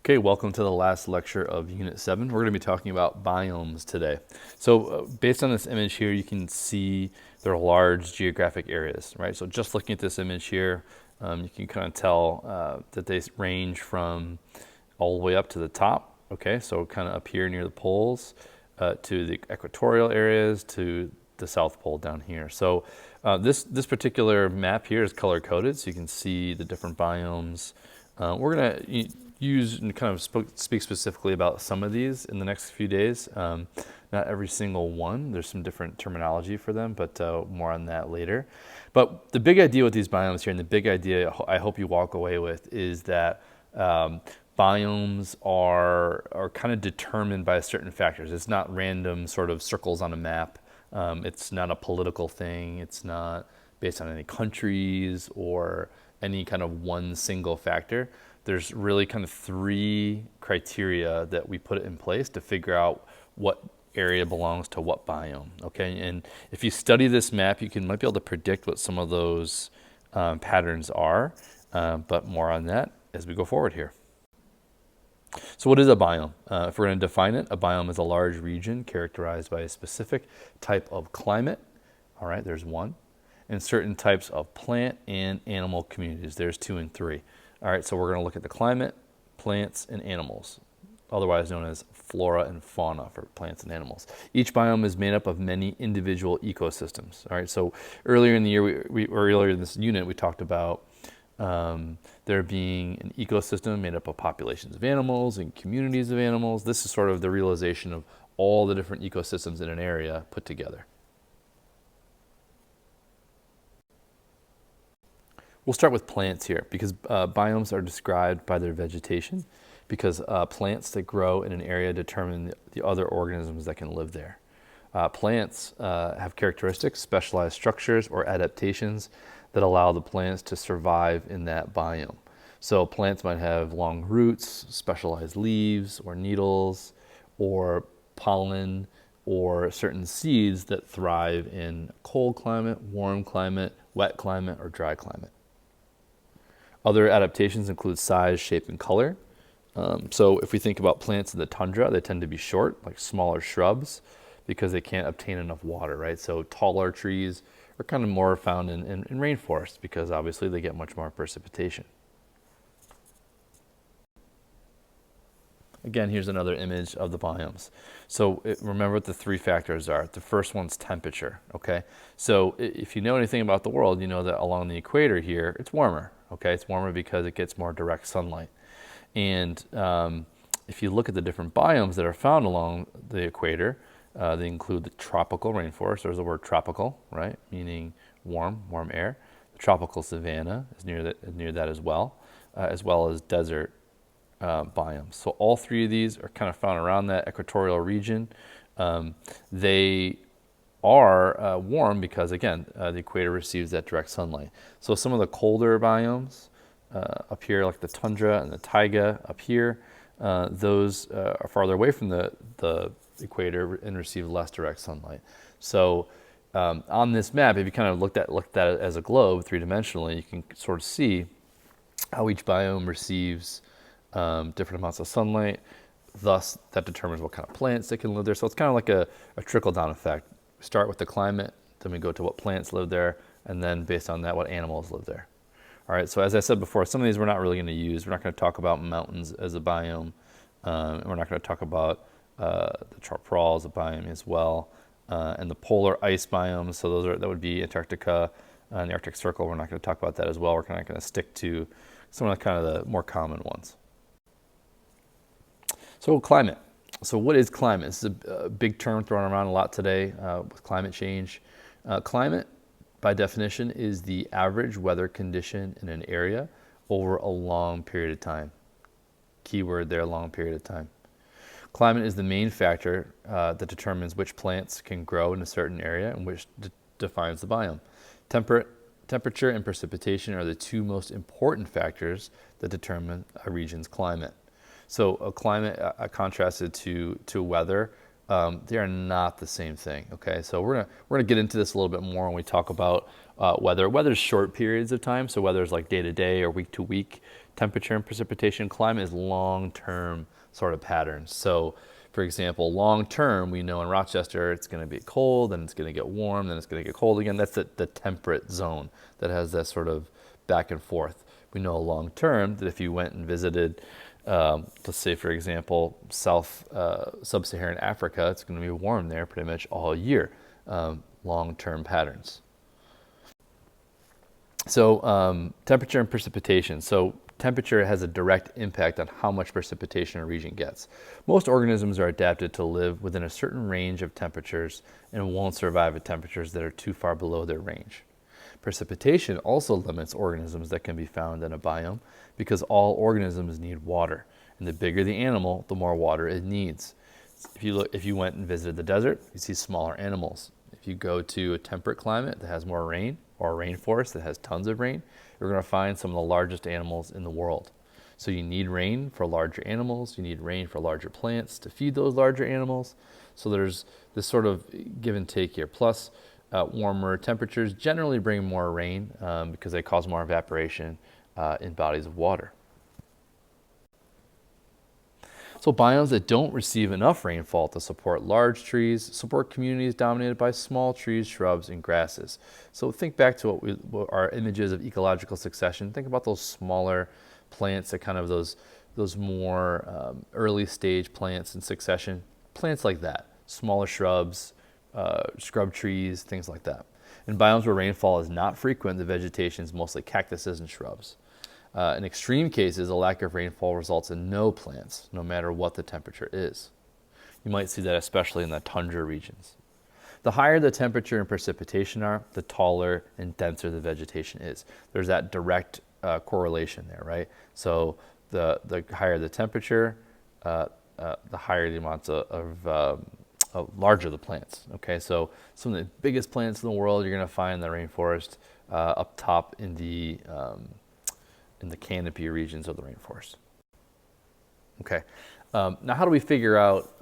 Okay, welcome to the last lecture of Unit 7. We're going to be talking about biomes today. So based on this image here, you can see there are large geographic areas, right? So just looking at this image here, you can kind of tell that they range from all the way up to the top, okay? So kind of up here near the poles to the equatorial areas to the South Pole down here. So this particular map here is color-coded, so you can see the different biomes. We're going to use and kind of speak specifically about some of these in the next few days. Not every single one. There's some different terminology for them, but more on that later. But the big idea with these biomes here, and the big idea I hope you walk away with, is that biomes are kind of determined by certain factors. It's not random sort of circles on a map. It's not a political thing. It's not based on any countries or any kind of one single factor. There's really kind of three criteria that we put in place to figure out what area belongs to what biome, okay? And if you study this map, you might be able to predict what some of those patterns are, but more on that as we go forward here. So what is a biome? If we're going to define it, a biome is a large region characterized by a specific type of climate. All right, there's one. And certain types of plant and animal communities. There's 2 and 3. All right, so we're going to look at the climate, plants, and animals, otherwise known as flora and fauna for plants and animals. Each biome is made up of many individual ecosystems. All right, so earlier in the year, earlier in this unit, we talked about there being an ecosystem made up of populations of animals and communities of animals. This is sort of the realization of all the different ecosystems in an area put together. We'll start with plants here because biomes are described by their vegetation because plants that grow in an area determine the other organisms that can live there. Plants have characteristics, specialized structures, or adaptations that allow the plants to survive in that biome. So plants might have long roots, specialized leaves or needles, or pollen, or certain seeds that thrive in cold climate, warm climate, wet climate, or dry climate. Other adaptations include size, shape, and color. So if we think about plants in the tundra, they tend to be short, like smaller shrubs, because they can't obtain enough water, right? So taller trees are kind of more found in rainforests because obviously they get much more precipitation. Again, here's another image of the biomes. So remember what the 3 factors are. The first one's temperature, okay? So if you know anything about the world, you know that along the equator here, it's warmer, okay? It's warmer because it gets more direct sunlight. And if you look at the different biomes that are found along the equator, they include the tropical rainforest. There's the word tropical, right? Meaning warm air. The tropical savanna is near that as well as desert biomes. So all 3 of these are kind of found around that equatorial region. They are warm because, again, the equator receives that direct sunlight. So some of the colder biomes up here, like the tundra and the taiga up here, those are farther away from the equator and receive less direct sunlight. So on this map, if you kind of looked at it as a globe 3-dimensionally, you can sort of see how each biome receives different amounts of sunlight. Thus, that determines what kind of plants they can live there. So it's kind of like a trickle-down effect. We start with the climate, then we go to what plants live there, and then based on that, what animals live there. All right, so as I said before, some of these we're not really going to use. We're not going to talk about mountains as a biome, and we're not going to talk about the chaparral as a biome as well, and the polar ice biomes. So that would be Antarctica and the Arctic Circle. We're not going to talk about that as well. We're kind of going to stick to some of the more common ones. So climate. So what is climate? This is a big term thrown around a lot today with climate change. Climate, by definition, is the average weather condition in an area over a long period of time. Keyword there, long period of time. Climate is the main factor that determines which plants can grow in a certain area and which defines the biome. Temperature and precipitation are the 2 most important factors that determine a region's climate. So a climate contrasted to weather, they are not the same thing. Okay, so we're gonna get into this a little bit more when we talk about weather. Weather's short periods of time, so weather's like day to day or week to week. temperature and precipitation. Climate is long-term sort of patterns. So, for example, long-term, we know in Rochester it's going to be cold, then it's going to get warm, then it's going to get cold again. That's the temperate zone that has that sort of back and forth. We know long-term that if you went and visited, let's say, for example, sub-Saharan Africa, it's going to be warm there pretty much all year. Long-term patterns. So temperature and precipitation. So temperature has a direct impact on how much precipitation a region gets. Most organisms are adapted to live within a certain range of temperatures and won't survive at temperatures that are too far below their range. Precipitation also limits organisms that can be found in a biome because all organisms need water, and the bigger the animal, the more water it needs. If you went and visited the desert, you see smaller animals. If you go to a temperate climate that has more rain, or a rainforest that has tons of rain, you're going to find some of the largest animals in the world. So you need rain for larger animals, you need rain for larger plants to feed those larger animals. So there's this sort of give and take here. Plus, warmer temperatures generally bring more rain because they cause more evaporation in bodies of water. So biomes that don't receive enough rainfall to support large trees support communities dominated by small trees, shrubs, and grasses. So think back to what our images of ecological succession. Think about those smaller plants, that kind of those more early stage plants in succession. Plants like that, smaller shrubs, scrub trees, things like that. In biomes where rainfall is not frequent, the vegetation is mostly cactuses and shrubs. In extreme cases, a lack of rainfall results in no plants, no matter what the temperature is. You might see that especially in the tundra regions. The higher the temperature and precipitation are, the taller and denser the vegetation is. There's that direct correlation there, right? So the higher the temperature, the higher the amounts of larger the plants. Okay, so some of the biggest plants in the world you're going to find in the rainforest up top in the canopy regions of the rainforest. Okay, now how do we figure out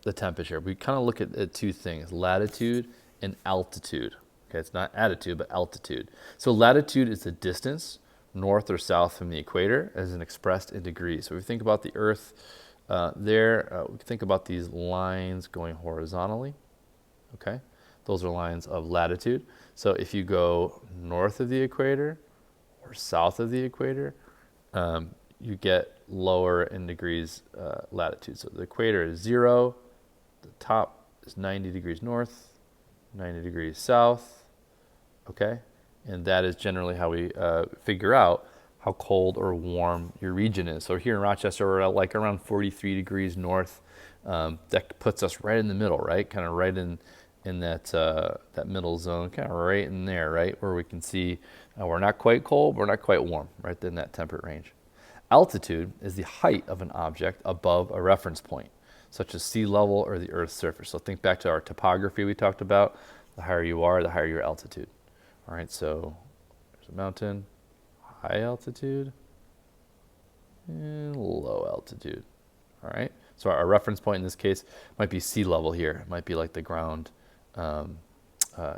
the temperature? We kind of look at two things, latitude and altitude. Okay, it's not attitude, but altitude. So latitude is the distance north or south from the equator as expressed in degrees. So if we think about the Earth we think about these lines going horizontally. Okay, those are lines of latitude. So if you go north of the equator or south of the equator, you get lower in degrees latitude. So the equator is 0, the top is 90 degrees north, 90 degrees south, okay? And that is generally how we figure out how cold or warm your region is. So here in Rochester, we're at like around 43 degrees north. That puts us right in the middle, right? Kind of right in that middle zone, kind of right in there, right? Where we can see we're not quite cold, we're not quite warm, right in that temperate range. Altitude is the height of an object above a reference point, such as sea level or the Earth's surface. So think back to our topography we talked about. The higher you are, the higher your altitude. All right, so there's a mountain, high altitude, and low altitude. All right, so our reference point in this case might be sea level here. It might be like the ground,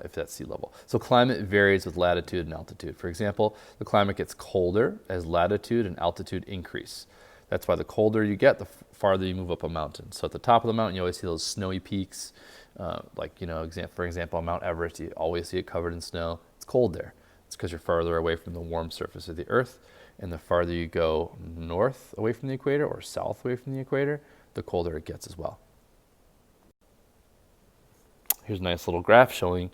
if that's sea level. So climate varies with latitude and altitude. For example, the climate gets colder as latitude and altitude increase. That's why the colder you get, the farther you move up a mountain. So at the top of the mountain, you always see those snowy peaks. For example, Mount Everest, you always see it covered in snow. It's cold there. It's because you're farther away from the warm surface of the Earth. And the farther you go north away from the equator or south away from the equator, the colder it gets as well. Here's a nice little graph showing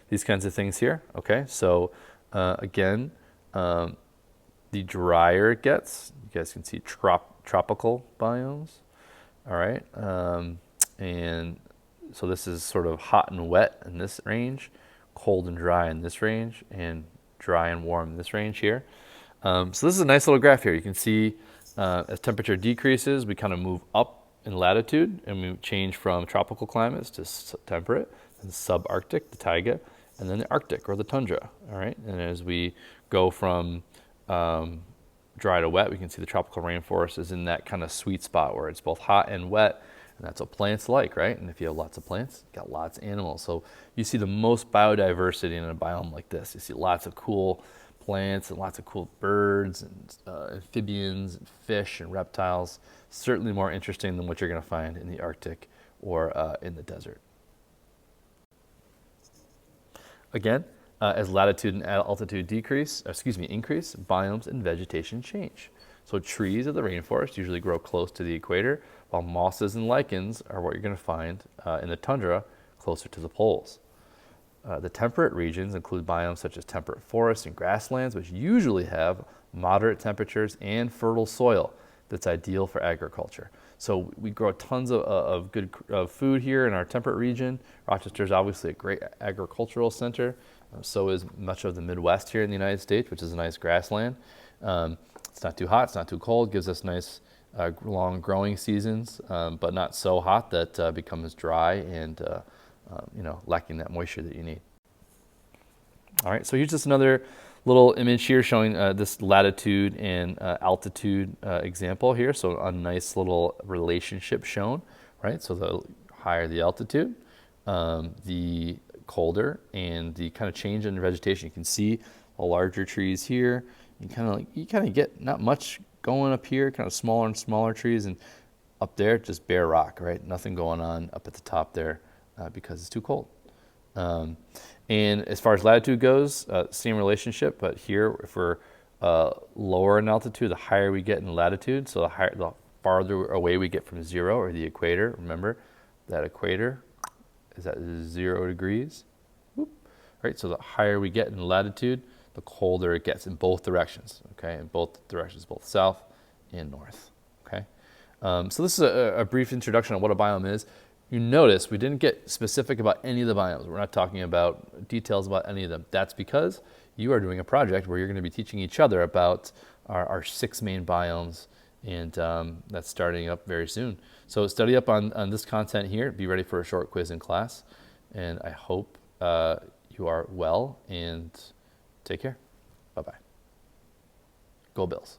these kinds of things here. Okay, so again, the drier it gets, you guys can see tropical biomes. All right, and so this is sort of hot and wet in this range, cold and dry in this range, and dry and warm in this range here. So this is a nice little graph here. You can see as temperature decreases, we kind of move up in latitude, and we change from tropical climates to temperate, and subarctic, the taiga, and then the Arctic or the tundra. All right, and as we go from dry to wet, we can see the tropical rainforest is in that kind of sweet spot where it's both hot and wet, and that's what plants like, right? And if you have lots of plants, you got lots of animals. So you see the most biodiversity in a biome like this. You see lots of cool plants and lots of cool birds and amphibians and fish and reptiles. Certainly more interesting than what you're going to find in the Arctic or in the desert. Again, as latitude and altitude increase, biomes and vegetation change. So trees of the rainforest usually grow close to the equator, while mosses and lichens are what you're going to find in the tundra closer to the poles. The temperate regions include biomes such as temperate forests and grasslands, which usually have moderate temperatures and fertile soil that's ideal for agriculture. So we grow tons of good food here in our temperate region. Rochester is obviously a great agricultural center. So is much of the Midwest here in the United States, which is a nice grassland. It's not too hot, it's not too cold, gives us nice long growing seasons, but not so hot that becomes dry and lacking that moisture that you need. All right, so here's just another little image here showing this latitude and altitude example here. So a nice little relationship shown, right? So the higher the altitude, the colder, and the kind of change in the vegetation. You can see the larger trees here. You kind of get not much going up here, kind of smaller and smaller trees, and up there just bare rock, right? Nothing going on up at the top there because it's too cold. And as far as latitude goes, same relationship, but here if we're lower in altitude, the higher we get in latitude, so the farther away we get from zero or the equator. Remember that equator is at 0 degrees. Whoop. Right, so the higher we get in latitude, the colder it gets in both directions. Okay, in both directions, both south and north. Okay, so this is a brief introduction on what a biome is. You notice we didn't get specific about any of the biomes. We're not talking about details about any of them. That's because you are doing a project where you're going to be teaching each other about our 6 main biomes, and that's starting up very soon. So study up on this content here. Be ready for a short quiz in class, and I hope you are well, and take care. Bye-bye. Go Bills.